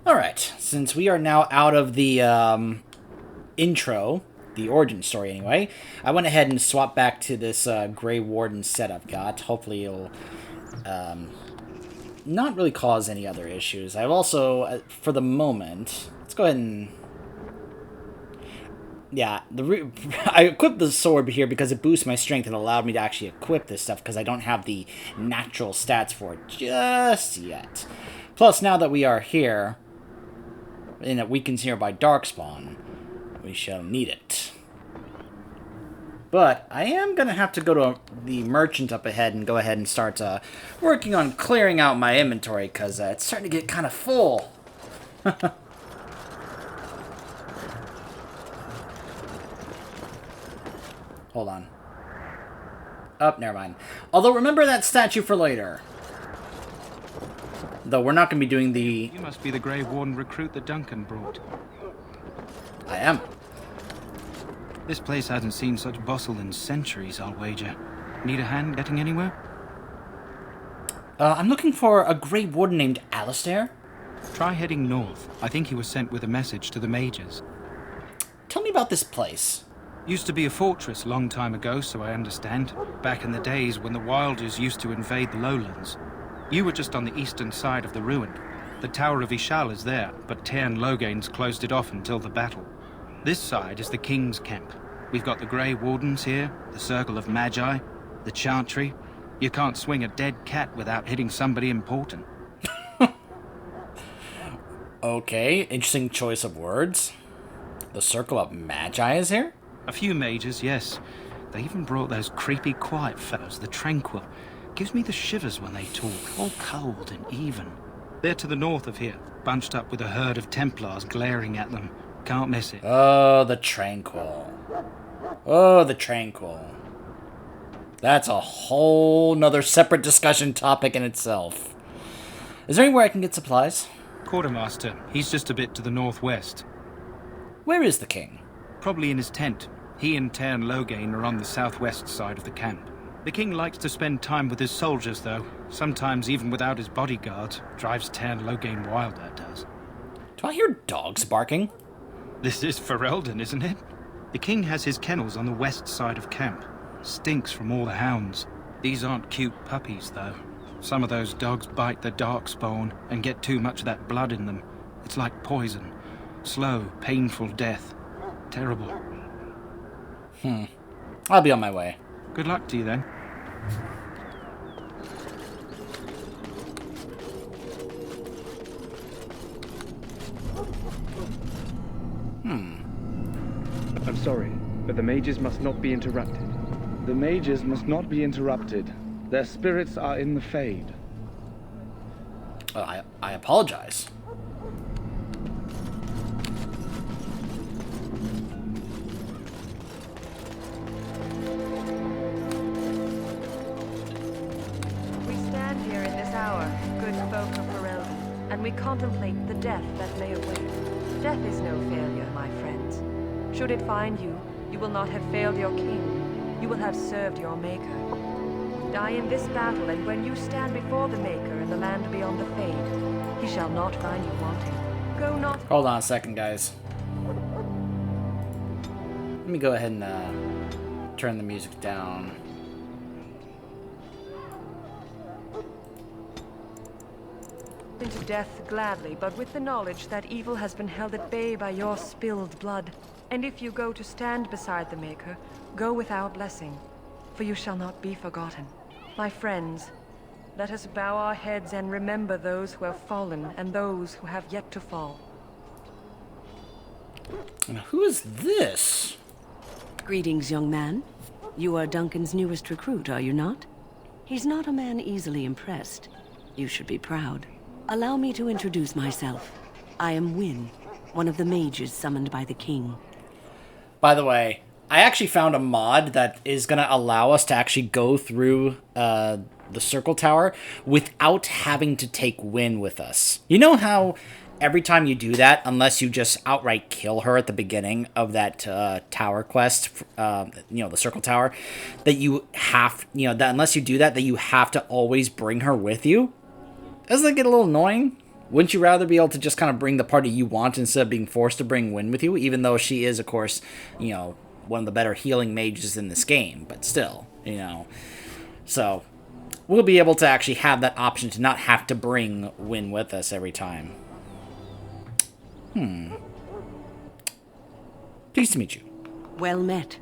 Alright, since we are now out of the intro, the origin story anyway, I went ahead and swapped back to this Grey Warden set I've got. Hopefully it'll not really cause any other issues. I've also, for the moment, let's go ahead and... Yeah, I equipped the sword here because it boosts my strength and allowed me to actually equip this stuff because I don't have the natural stats for it just yet. Plus, now that we are here, and it weakens nearby Darkspawn, we shall need it. But I am going to have to go to the merchant up ahead and go ahead and start working on clearing out my inventory because it's starting to get kind of full. Hold on. Oh, never mind. Although, remember that statue for later. Though we're not going to be doing the... You must be the Grey Warden recruit that Duncan brought. I am. This place hasn't seen such bustle in centuries, I'll wager. Need a hand getting anywhere? I'm looking for a Grey Warden named Alistair. Try heading north. I think he was sent with a message to the mages. Tell me about this place. Used to be a fortress long time ago, so I understand. Back in the days when the Wilders used to invade the lowlands. You were just on the eastern side of the ruin. The Tower of Ishal is there, but Tairn Logain's closed it off until the battle. This side is the King's camp. We've got the Grey Wardens here, the Circle of Magi, the Chantry. You can't swing a dead cat without hitting somebody important. Okay, interesting choice of words. The Circle of Magi is here? A few mages, yes. They even brought those creepy quiet fellows, the Tranquil. Gives me the shivers when they talk, all cold and even. They're to the north of here, bunched up with a herd of Templars glaring at them. Can't miss it. Oh, the Tranquil. Oh, the Tranquil. That's a whole nother separate discussion topic in itself. Is there anywhere I can get supplies? Quartermaster, he's just a bit to the northwest. Where is the king? Probably in his tent. He and Tairn Logain are on the southwest side of the camp. The king likes to spend time with his soldiers, though. Sometimes even without his bodyguards. Drives Tairn Logain wild, that does. Do I hear dogs barking? This is Ferelden, isn't it? The king has his kennels on the west side of camp. Stinks from all the hounds. These aren't cute puppies, though. Some of those dogs bite the darkspawn and get too much of that blood in them. It's like poison. Slow, painful death. Terrible. I'll be on my way. Good luck to you, then. I'm sorry, but the mages must not be interrupted. The mages must not be interrupted. Their spirits are in the Fade. I apologize. We stand here in this hour, good folk of Ferelden, and we contemplate the death that lay await. Death is no failure, my friends. Should it find you, you will not have failed your king. You will have served your Maker. Die in this battle, and when you stand before the Maker in the land beyond the Fade, he shall not find you wanting. Go not... Hold on a second, guys. Let me go ahead and turn the music down. into death gladly, but with the knowledge that evil has been held at bay by your spilled blood. And if you go to stand beside the Maker, go with our blessing, for you shall not be forgotten. My friends, let us bow our heads and remember those who have fallen and those who have yet to fall. Now, who is this? Greetings, young man. You are Duncan's newest recruit, are you not? He's not a man easily impressed. You should be proud. Allow me to introduce myself. I am Wynne, one of the mages summoned by the king. By the way, I actually found a mod that is going to allow us to actually go through the circle tower without having to take Wynne with us. You know how every time you do that, unless you just outright kill her at the beginning of that tower quest, the circle tower, that you have, that unless you do that, that you have to always bring her with you? Doesn't that get a little annoying? Wouldn't you rather be able to just kind of bring the party you want instead of being forced to bring Wynn with you? Even though she is, of course, one of the better healing mages in this game. But still, So, we'll be able to actually have that option to not have to bring Wynn with us every time. Pleased to meet you. Well met.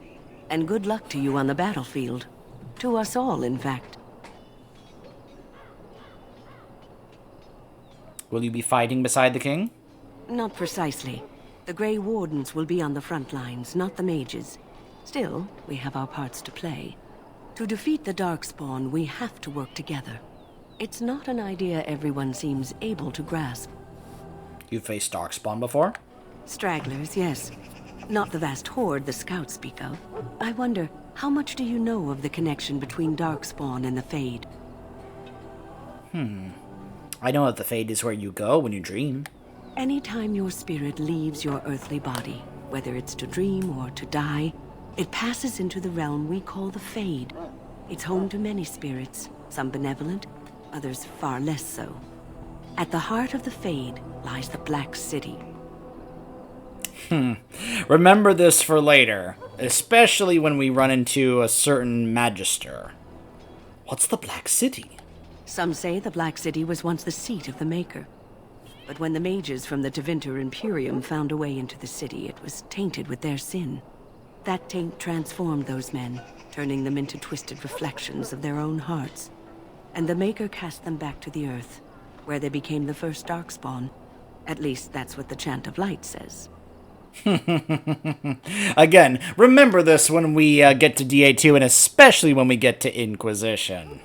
And good luck to you on the battlefield. To us all, in fact. Will you be fighting beside the king? Not precisely. The Grey Wardens will be on the front lines, not the mages. Still, we have our parts to play. To defeat the Darkspawn, we have to work together. It's not an idea everyone seems able to grasp. You've faced Darkspawn before? Stragglers, yes. Not the vast horde the scouts speak of. I wonder, how much do you know of the connection between Darkspawn and the Fade? I know that the Fade is where you go when you dream. Anytime your spirit leaves your earthly body, whether it's to dream or to die, it passes into the realm we call the Fade. It's home to many spirits, some benevolent, others far less so. At the heart of the Fade lies the Black City. Remember this for later, especially when we run into a certain Magister. What's the Black City? Some say the Black City was once the seat of the Maker. But when the mages from the Tevinter Imperium found a way into the city, it was tainted with their sin. That taint transformed those men, turning them into twisted reflections of their own hearts. And the Maker cast them back to the Earth, where they became the first Darkspawn. At least that's what the Chant of Light says. Again, remember this when we get to DA2, and especially when we get to Inquisition.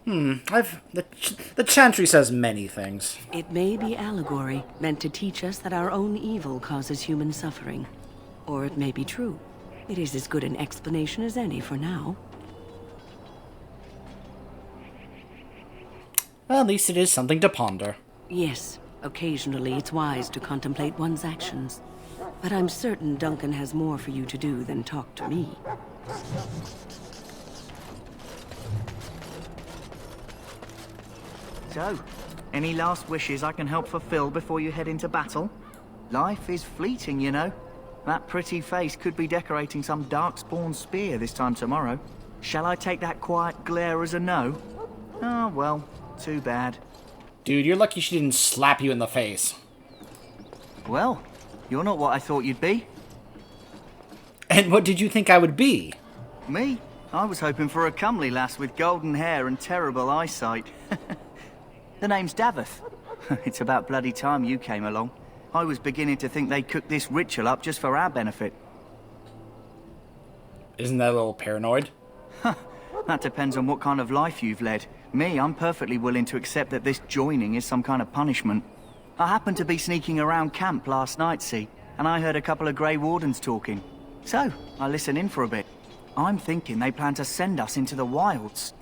The Chantry says many things. It may be allegory, meant to teach us that our own evil causes human suffering. Or it may be true. It is as good an explanation as any for now. Well, at least it is something to ponder. Yes, occasionally it's wise to contemplate one's actions. But I'm certain Duncan has more for you to do than talk to me. So, any last wishes I can help fulfill before you head into battle? Life is fleeting, you know. That pretty face could be decorating some Darkspawn spear this time tomorrow. Shall I take that quiet glare as a no? Oh, well, too bad. Dude, you're lucky she didn't slap you in the face. Well, you're not what I thought you'd be. And what did you think I would be? Me? I was hoping for a comely lass with golden hair and terrible eyesight. The name's Davith. It's about bloody time you came along. I was beginning to think they cooked this ritual up just for our benefit. Isn't that a little paranoid? That depends on what kind of life you've led. Me, I'm perfectly willing to accept that this joining is some kind of punishment. I happened to be sneaking around camp last night, see, and I heard a couple of Grey Wardens talking. So, I listened in for a bit. I'm thinking they plan to send us into the wilds.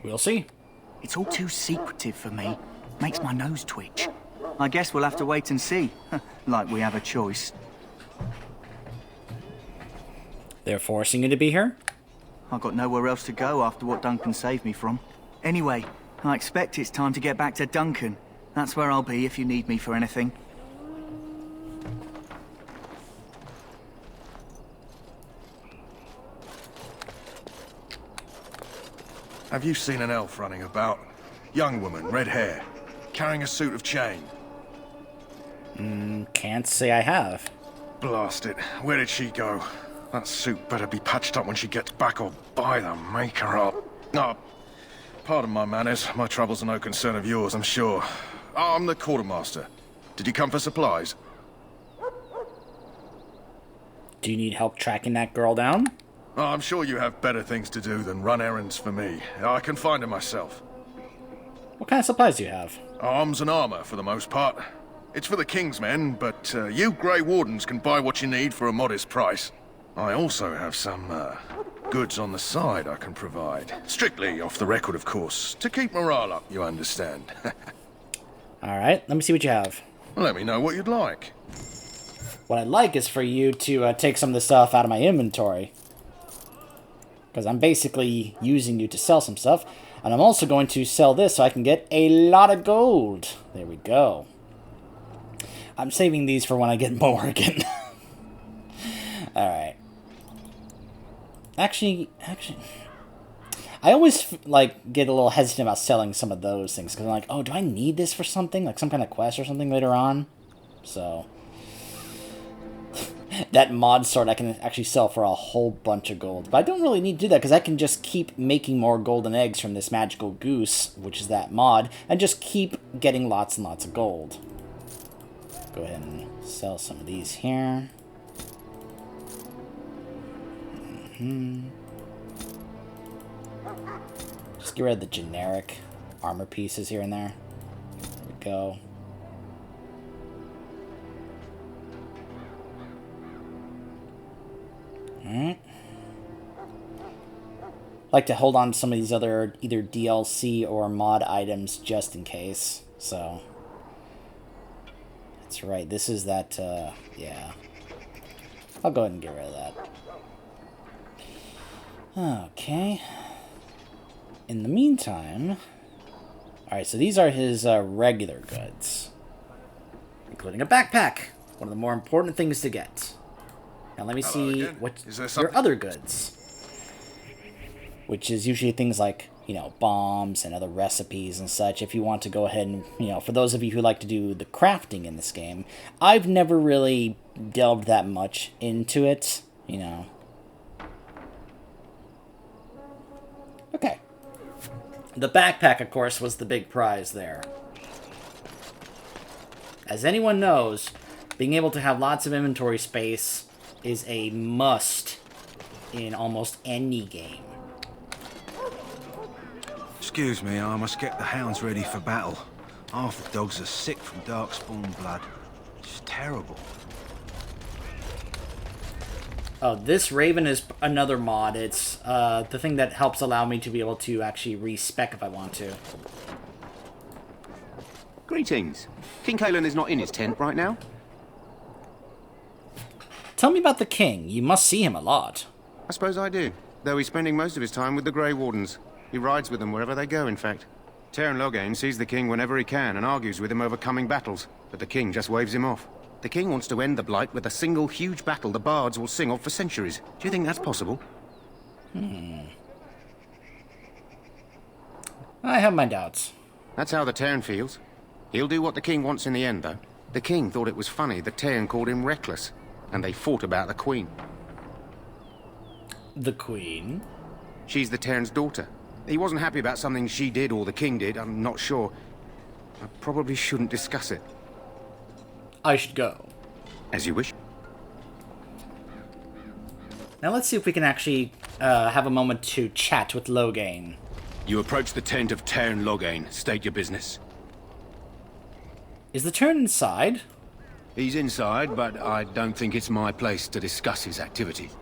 We'll see. It's all too secretive for me. Makes my nose twitch. I guess we'll have to wait and see. Like we have a choice. They're forcing you to be here? I've got nowhere else to go after what Duncan saved me from. Anyway, I expect it's time to get back to Duncan. That's where I'll be if you need me for anything. Have you seen an elf running about? Young woman, red hair, carrying a suit of chain. Can't say I have. Blast it. Where did she go? That suit better be patched up when she gets back, or by the maker up. Oh, pardon my manners. My troubles are no concern of yours, I'm sure. I'm the quartermaster. Did you come for supplies? Do you need help tracking that girl down? Oh, I'm sure you have better things to do than run errands for me. I can find her myself. What kind of supplies do you have? Arms and armor, for the most part. It's for the King's men, but you Grey Wardens can buy what you need for a modest price. I also have some goods on the side I can provide. Strictly off the record, of course. To keep morale up, you understand. Alright, let me see what you have. Let me know what you'd like. What I'd like is for you to take some of the stuff out of my inventory. Because I'm basically using you to sell some stuff. And I'm also going to sell this so I can get a lot of gold. There we go. I'm saving these for when I get Morgan. Alright. Actually, I always, like, get a little hesitant about selling some of those things. Because I'm like, oh, do I need this for something? Like some kind of quest or something later on? So... that mod sword I can actually sell for a whole bunch of gold. But I don't really need to do that, because I can just keep making more golden eggs from this magical goose, which is that mod, and just keep getting lots and lots of gold. Go ahead and sell some of these here. Just get rid of the generic armor pieces here and there. There we go. Alright. Like to hold on to some of these other either DLC or mod items just in case. So that's right. This is that yeah. I'll go ahead and get rid of that. Okay. In the meantime, alright, so these are his regular goods. Including a backpack. One of the more important things to get. Now let me see what your other goods. Which is usually things like, you know, bombs and other recipes and such. If you want to go ahead and, you know, for those of you who like to do the crafting in this game, I've never really delved that much into it, you know. Okay. The backpack, of course, was the big prize there. As anyone knows, being able to have lots of inventory space is a must in almost any game. Excuse me, I must get the hounds ready for battle. Half the dogs are sick from darkspawn blood. It's terrible. Oh, this Raven is another mod. It's the thing that helps allow me to be able to actually respec if I want to. Greetings. King Kalen is not in his tent right now? Tell me about the king. You must see him a lot. I suppose I do, though he's spending most of his time with the Grey Wardens. He rides with them wherever they go, in fact. Teyrn Loghain sees the king whenever he can and argues with him over coming battles, but the king just waves him off. The king wants to end the Blight with a single huge battle the bards will sing of for centuries. Do you think that's possible? I have my doubts. That's how the Teyrn feels. He'll do what the king wants in the end, though. The king thought it was funny that Teyrn called him reckless, and they fought about the queen. The queen? She's the Teyrn's daughter. He wasn't happy about something she did or the king did, I'm not sure. I probably shouldn't discuss it. I should go. As you wish. Now let's see if we can actually have a moment to chat with Loghain. You approach the tent of Teyrn Loghain. State your business. Is the turn inside? He's inside, but I don't think it's my place to discuss his activities.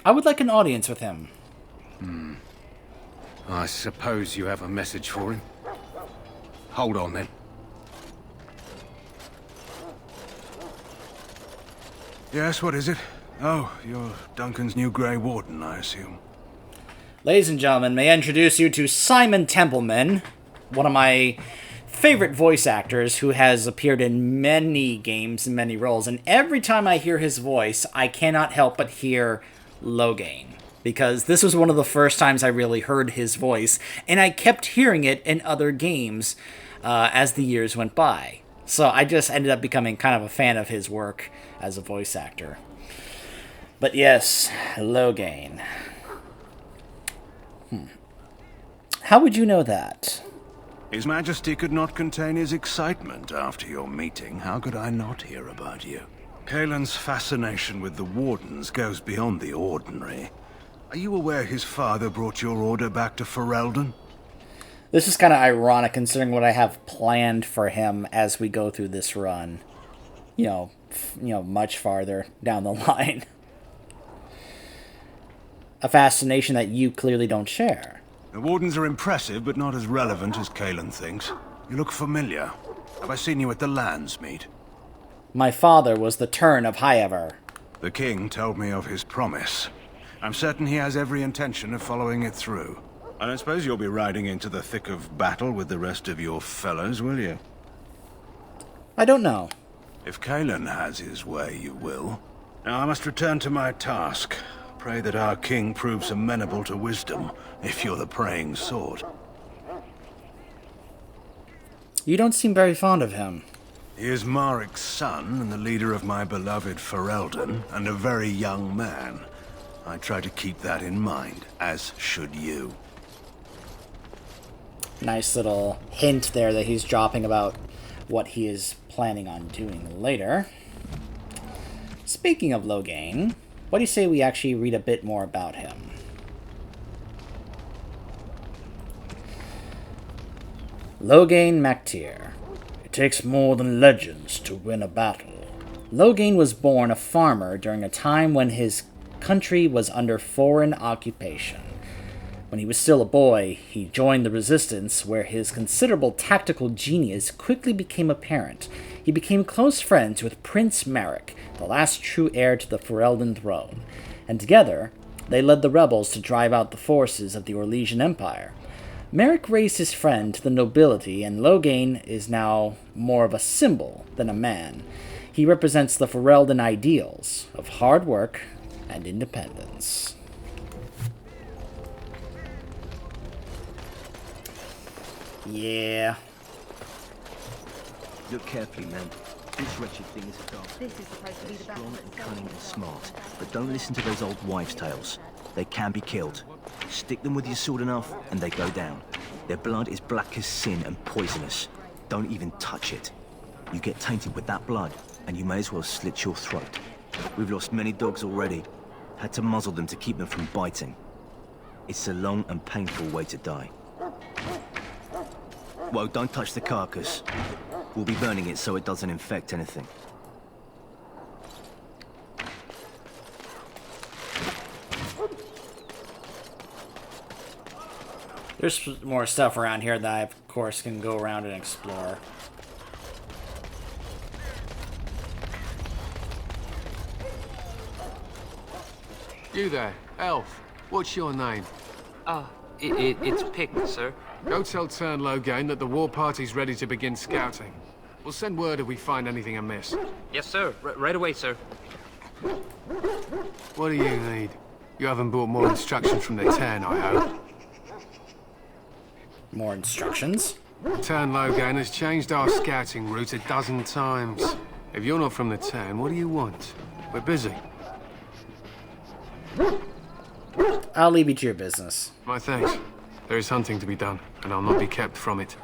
I would like an audience with him. I suppose you have a message for him. Hold on, then. Yes, what is it? Oh, you're Duncan's new Grey Warden, I assume. Ladies and gentlemen, may I introduce you to Simon Templeman, one of my favorite voice actors who has appeared in many games and many roles. And every time I hear his voice, I cannot help but hear Loghain. Because this was one of the first times I really heard his voice, and I kept hearing it in other games as the years went by. So I just ended up becoming kind of a fan of his work as a voice actor. But yes, Loghain. How would you know that? His Majesty could not contain his excitement after your meeting. How could I not hear about you? Kalen's fascination with the Wardens goes beyond the ordinary. Are you aware his father brought your order back to Ferelden? This is kind of ironic considering what I have planned for him as we go through this run. You know, much farther down the line. A fascination that you clearly don't share. The Wardens are impressive, but not as relevant as Kalen thinks. You look familiar. Have I seen you at the Landsmeet? My father was the Teyrn of Highever. The king told me of his promise. I'm certain he has every intention of following it through. I don't suppose you'll be riding into the thick of battle with the rest of your fellows, will you? I don't know. If Kalen has his way, you will. Now I must return to my task. Pray that our king proves amenable to wisdom, if you're the praying sort. You don't seem very fond of him. He is Marik's son, and the leader of my beloved Ferelden, and a very young man. I try to keep that in mind, as should you. Nice little hint there that he's dropping about what he is planning on doing later. Speaking of Loghain, what do you say we actually read a bit more about him? Loghain MacTyr. It takes more than legends to win a battle. Loghain was born a farmer during a time when his country was under foreign occupation. When he was still a boy, he joined the resistance, where his considerable tactical genius quickly became apparent. He became close friends with Prince Marik, the last true heir to the Ferelden throne, and together they led the rebels to drive out the forces of the Orlesian Empire. Marik raised his friend to the nobility, and Loghain is now more of a symbol than a man. He represents the Ferelden ideals of hard work and independence. Yeah. Look carefully, man. This wretched thing is a dog. This is supposed to be the battle Strong that's and going cunning to and start. smart, but don't listen to those old wives' tales. They can be killed. Stick them with your sword enough, and they go down. Their blood is black as sin and poisonous. Don't even touch it. You get tainted with that blood, and you may as well slit your throat. We've lost many dogs already. Had to muzzle them to keep them from biting. It's a long and painful way to die. Well, don't touch the carcass. We'll be burning it so it doesn't infect anything. There's more stuff around here that I, of course, can go around and explore. You there, elf. What's your name? It's Pick, sir. Go tell Tern Loghain that the war party's ready to begin scouting. We'll send word if we find anything amiss. Yes, sir. Right away, sir. What do you need? You haven't brought more instructions from the Tern, I hope. More instructions? Tern Loghain has changed our scouting route a dozen times. If you're not from the Tern, what do you want? We're busy. I'll leave you to your business. My thanks. There is hunting to be done, and I'll not be kept from it.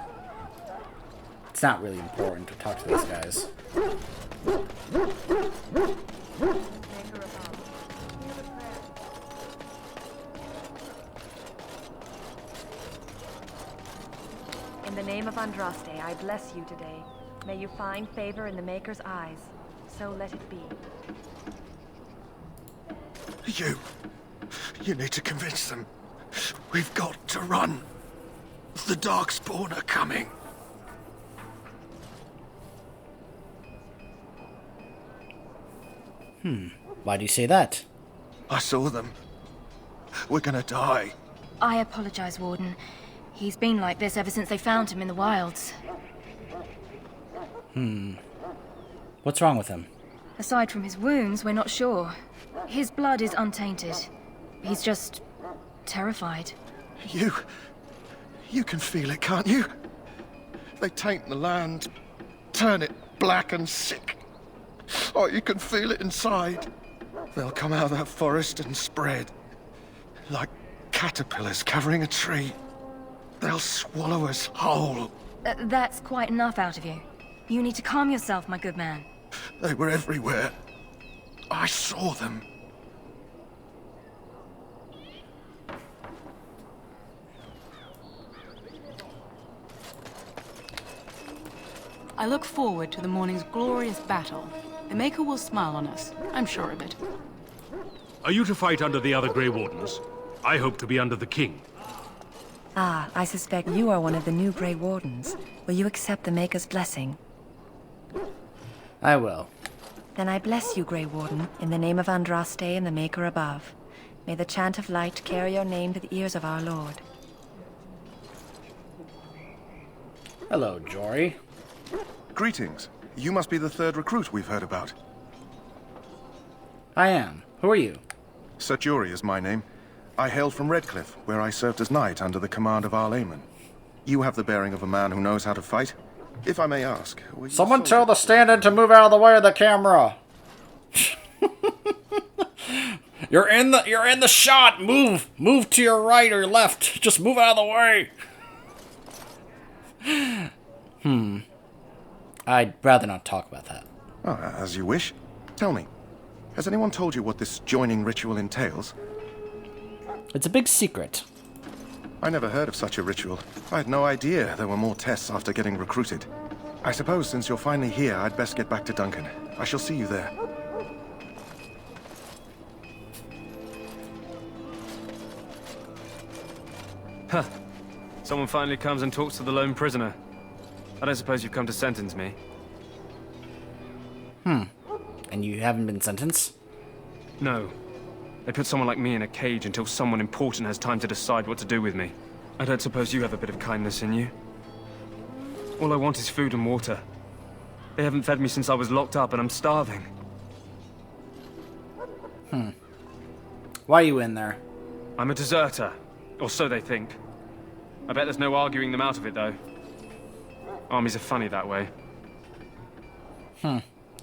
It's not really important to talk to these guys. In the name of Andraste, I bless you today. May you find favor in the Maker's eyes. So let it be. You need to convince them. We've got to run. The Darkspawn are coming. Why do you say that? I saw them. We're gonna die. I apologize, Warden. He's been like this ever since they found him in the wilds. What's wrong with him? Aside from his wounds, we're not sure. His blood is untainted. He's just terrified. You can feel it, can't you? They taint the land, turn it black and sick. Oh, you can feel it inside. They'll come out of that forest and spread. Like caterpillars covering a tree. They'll swallow us whole. That's quite enough out of you. You need to calm yourself, my good man. They were everywhere. I saw them. I look forward to the morning's glorious battle. The Maker will smile on us, I'm sure of it. Are you to fight under the other Grey Wardens? I hope to be under the King. Ah, I suspect you are one of the new Grey Wardens. Will you accept the Maker's blessing? I will. Then I bless you, Grey Warden, in the name of Andraste and the Maker above. May the chant of light carry your name to the ears of our Lord. Hello, Jory. Greetings. You must be the third recruit we've heard about. I am. Who are you? Sir Jory is my name. I hail from Redcliffe, where I served as knight under the command of Arl Eamon. You have the bearing of a man who knows how to fight. If I may ask, were you Someone tell soldier- the stand-in to move out of the way of the camera. You're in the shot. Move to your right or your left. Just move out of the way. I'd rather not talk about that. Oh, as you wish. Tell me, has anyone told you what this joining ritual entails? It's a big secret. I never heard of such a ritual. I had no idea there were more tests after getting recruited. I suppose since you're finally here, I'd best get back to Duncan. I shall see you there. Huh. Someone finally comes and talks to the lone prisoner. I don't suppose you've come to sentence me. And you haven't been sentenced? No. They put someone like me in a cage until someone important has time to decide what to do with me. I don't suppose you have a bit of kindness in you? All I want is food and water. They haven't fed me since I was locked up and I'm starving. Why are you in there? I'm a deserter. Or so they think. I bet there's no arguing them out of it, though. Armies are funny that way.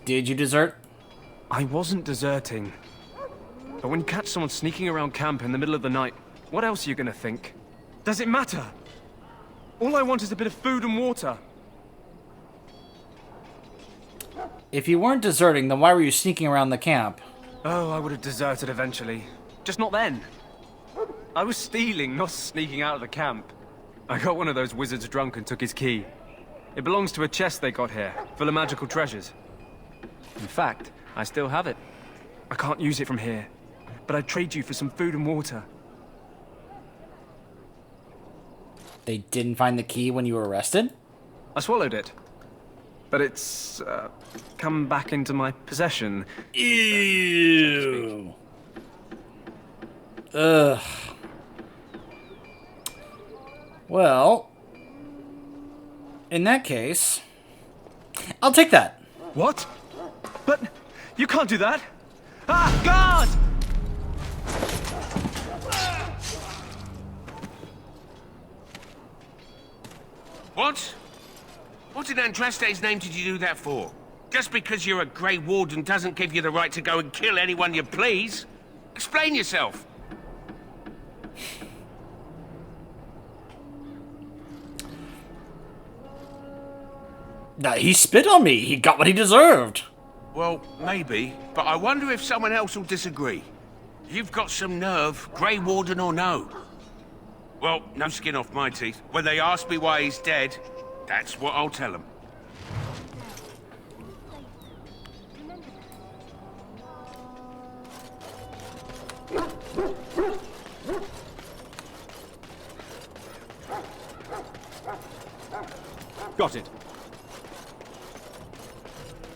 Did you desert? I wasn't deserting. But when you catch someone sneaking around camp in the middle of the night, what else are you gonna think? Does it matter? All I want is a bit of food and water. If you weren't deserting, then why were you sneaking around the camp? Oh, I would have deserted eventually. Just not then. I was stealing, not sneaking out of the camp. I got one of those wizards drunk and took his key. It belongs to a chest they got here, full of magical treasures. In fact, I still have it. I can't use it from here, but I'd trade you for some food and water. They didn't find the key when you were arrested? I swallowed it. But it's, come back into my possession. Ew. Ugh. Well, in that case, I'll take that. What? But you can't do that. Ah, God! What? What in Andraste's name did you do that for? Just because you're a Grey Warden doesn't give you the right to go and kill anyone you please. Explain yourself. Nah, he spit on me. He got what he deserved. Well, maybe, but I wonder if someone else will disagree. You've got some nerve, Grey Warden or no. Well, no skin off my teeth. When they ask me why he's dead, that's what I'll tell them. Got it.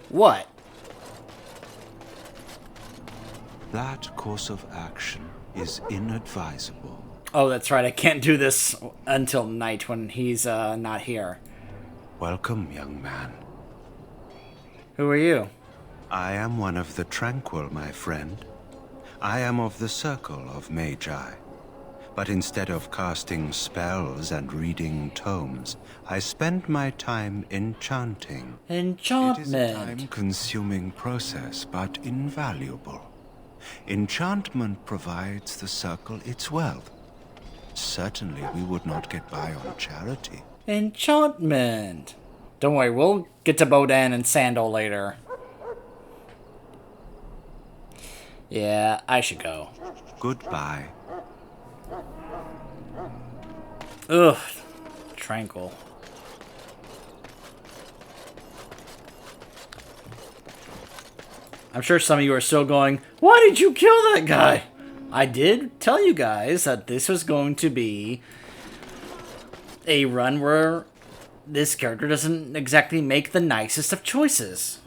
What? That course of action is inadvisable. Oh, that's right. I can't do this until night when he's not here. Welcome, young man. Who are you? I am one of the Tranquil, my friend. I am of the Circle of Magi. But instead of casting spells and reading tomes, I spend my time enchanting. Enchantment. It is a time-consuming process, but invaluable. Enchantment provides the Circle its wealth. Certainly we would not get by on charity. Enchantment. Don't worry, we'll get to Bodan and Sandal later. Yeah, I should go. Goodbye. Ugh. Tranquil. I'm sure some of you are still going, why did you kill that guy? I did tell you guys that this was going to be a run where this character doesn't exactly make the nicest of choices.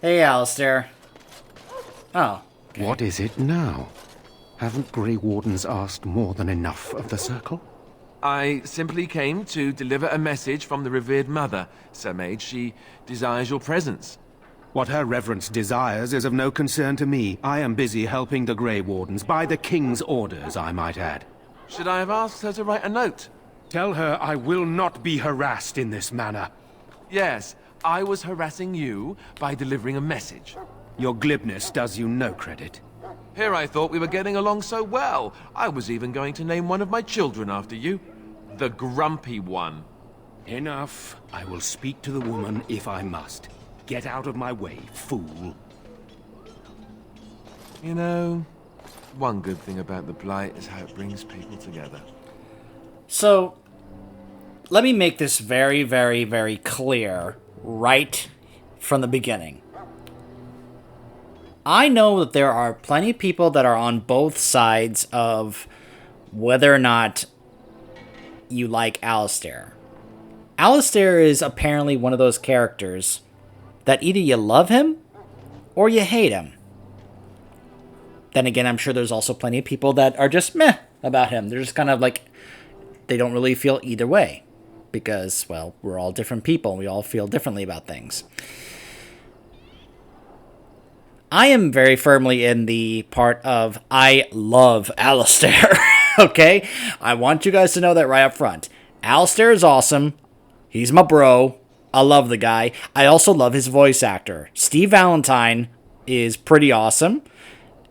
Hey, Alistair. Oh. What is it now? Haven't Grey Wardens asked more than enough of the Circle? I simply came to deliver a message from the revered mother, Sir Mage. She desires your presence. What her reverence desires is of no concern to me. I am busy helping the Grey Wardens, by the King's orders, I might add. Should I have asked her to write a note? Tell her I will not be harassed in this manner. Yes, I was harassing you by delivering a message. Your glibness does you no credit. Here I thought we were getting along so well. I was even going to name one of my children after you. The Grumpy One. Enough. I will speak to the woman if I must. Get out of my way, fool. You know, one good thing about the Blight is how it brings people together. So, let me make this very, very, very clear right from the beginning. I know that there are plenty of people that are on both sides of whether or not you like Alistair. Alistair is apparently one of those characters that either you love him or you hate him. Then again, I'm sure there's also plenty of people that are just meh about him. They're just kind of like, they don't really feel either way. Because, well, we're all different people. We all feel differently about things. I am very firmly in the part of, I love Alistair. Okay? I want you guys to know that right up front. Alistair is awesome. He's my bro. I love the guy. I also love his voice actor. Steve Valentine is pretty awesome.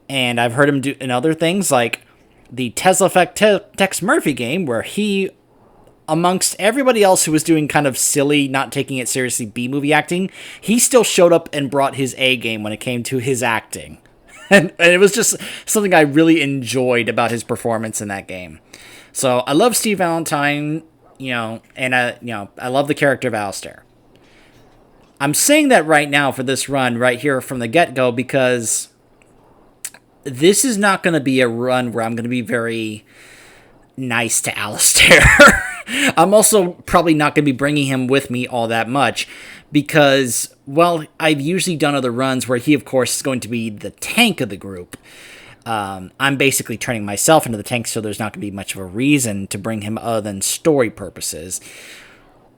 And I've heard him do in other things like the Tesla Effect Tex Murphy game, where he, amongst everybody else who was doing kind of silly, not taking it seriously B-movie acting, he still showed up and brought his A game when it came to his acting. And it was just something I really enjoyed about his performance in that game. So I love Steve Valentine, and I love the character of Alistair. I'm saying that right now for this run, right here from the get-go, because this is not going to be a run where I'm going to be very nice to Alistair. I'm also probably not going to be bringing him with me all that much because, well, I've usually done other runs where he, of course, is going to be the tank of the group. I'm basically turning myself into the tank, so there's not going to be much of a reason to bring him other than story purposes.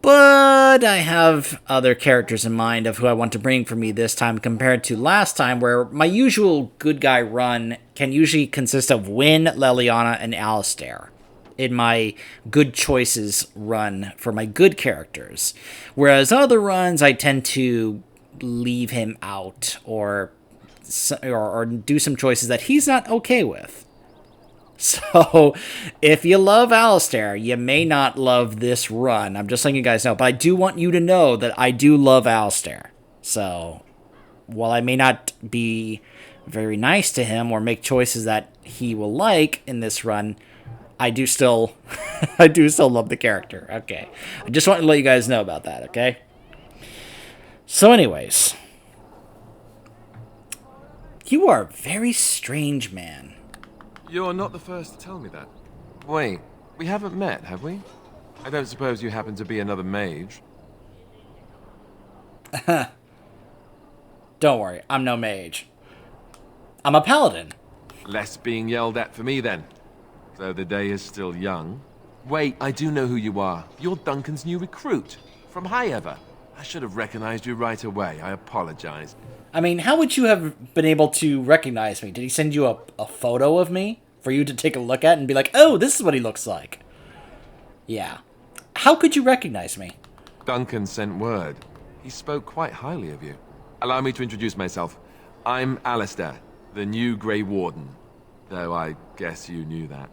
But I have other characters in mind of who I want to bring for me this time compared to last time, where my usual good guy run can usually consist of Wynne, Leliana, and Alistair in my good choices run for my good characters. Whereas other runs, I tend to leave him out or do some choices that he's not okay with. So, if you love Alistair, you may not love this run. I'm just letting you guys know. But I do want you to know that I do love Alistair. So, while I may not be very nice to him or make choices that he will like in this run, I do still love the character. Okay. I just want to let you guys know about that, okay? So anyways. You are a very strange man. You're not the first to tell me that. Wait, we haven't met, have we? I don't suppose you happen to be another mage. Don't worry, I'm no mage. I'm a paladin. Less being yelled at for me then. Though the day is still young. Wait, I do know who you are. You're Duncan's new recruit. From Highever. I should have recognized you right away. I apologize. I mean, how would you have been able to recognize me? Did he send you a photo of me for you to take a look at and be like, oh, this is what he looks like? Yeah. How could you recognize me? Duncan sent word. He spoke quite highly of you. Allow me to introduce myself. I'm Alistair, the new Grey Warden. Though I guess you knew that.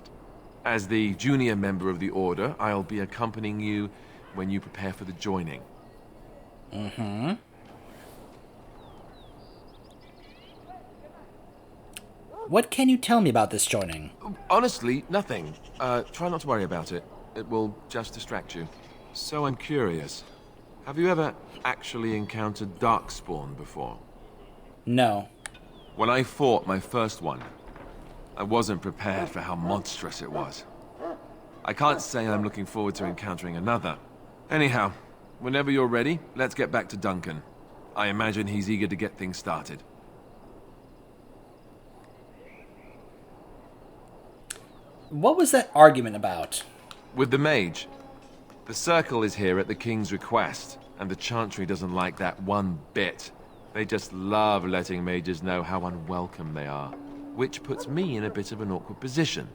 As the junior member of the Order, I'll be accompanying you when you prepare for the joining. Mm-hmm. What can you tell me about this joining? Honestly, nothing. Try not to worry about it. It will just distract you. So I'm curious. Have you ever actually encountered Darkspawn before? No. When I fought my first one, I wasn't prepared for how monstrous it was. I can't say I'm looking forward to encountering another. Anyhow, whenever you're ready, let's get back to Duncan. I imagine he's eager to get things started. What was that argument about? With the mage. The circle is here at the king's request, and the Chantry doesn't like that one bit. They just love letting mages know how unwelcome they are, which puts me in a bit of an awkward position.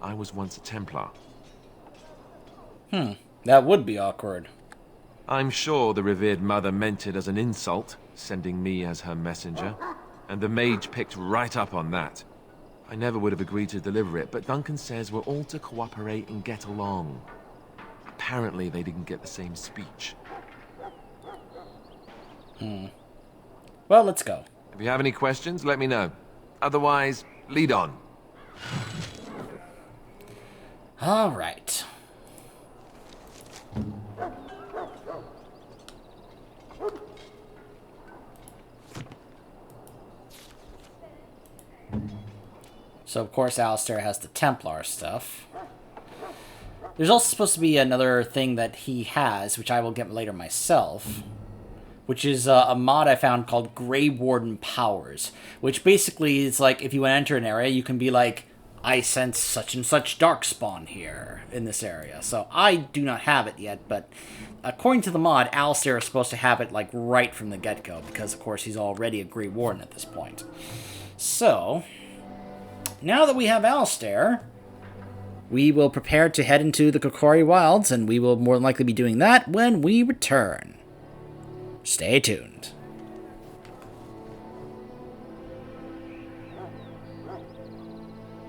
I was once a Templar. That would be awkward. I'm sure the revered mother meant it as an insult, sending me as her messenger, and the mage picked right up on that. I never would have agreed to deliver it, but Duncan says we're all to cooperate and get along. Apparently they didn't get the same speech. Well, let's go. If you have any questions, let me know. Otherwise, lead on. All right. So, of course, Alistair has the Templar stuff. There's also supposed to be another thing that he has, which I will get later myself, which is a mod I found called Grey Warden Powers, which basically is like, if you enter an area, you can be like, I sense such and such darkspawn here in this area. So I do not have it yet, but according to the mod, Alistair is supposed to have it like right from the get-go, because of course he's already a Grey Warden at this point. So, now that we have Alistair, we will prepare to head into the Kokori Wilds, and we will more than likely be doing that when we return. Stay tuned.